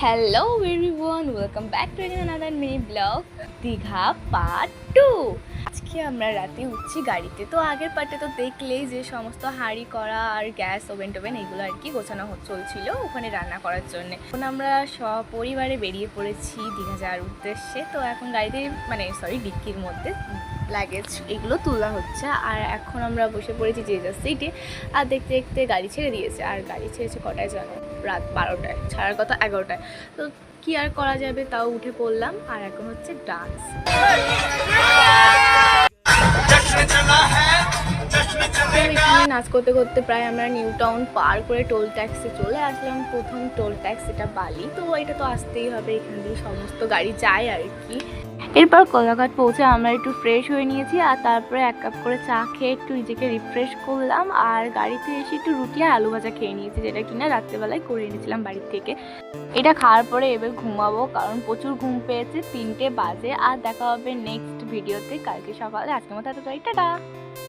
Hello everyone, welcome back to another mini blog Digha part 2। আজকে আমরা রাতে উঠছি গাড়িতে। তো আগের পার্টে তো দেখলেই যে সমস্ত হাঁড়ি করা আর গ্যাস ওভেন টোভেন এগুলো আর কি গোছানো চলছিল ওখানে রান্না করার জন্য। এখন আমরা সপরিবারে বেরিয়ে পড়েছি দীঘা যাওয়ার উদ্দেশ্যে। তো এখন গাড়িতে ডিক্কির মধ্যে লাগেজ এগুলো তোলা হচ্ছে। আর এখন আমরা বসে পড়েছি যে যার সিটে। আর দেখতে দেখতে গাড়ি ছেড়ে দিয়েছে। আর গাড়ি ছেড়েছে কটায় জানো? রাত 12টায়, ছাড়ার কথা 11টায়। তো কি আর করা যাবে, তাও উঠে পড়লাম। আর এখন হচ্ছে ডান্স। এখানে নাচ করতে করতে প্রায় আমরা নিউ টাউন পার করে টোল ট্যাক্সি চলে আসলাম। প্রথম টোল ট্যাক্স এটা বালি, তো এটা তো আসতেই হবে, এখান দিয়ে সমস্ত গাড়ি যায় আর কি। এরপর কোলাঘাট পৌঁছে আমরা একটু ফ্রেশ হয়ে নিয়েছি। আর তারপরে 1 কাপ করে চা খেয়ে একটু নিজেকে রিফ্রেশ করলাম। আর গাড়িতে এসে একটু রুটি আর আলু ভাজা খেয়ে নিয়েছি, যেটা কিনা রাত্রেবেলায় করে এনেছিলাম বাড়ির থেকে। এটা খাওয়ার পরে এবার ঘুমাবো, কারণ প্রচুর ঘুম পেয়েছে। 3টে বাজে। আর দেখা হবে নেক্সট ভিডিওতে কালকে সকালে। আজকের মতো এতটাই, টাটা।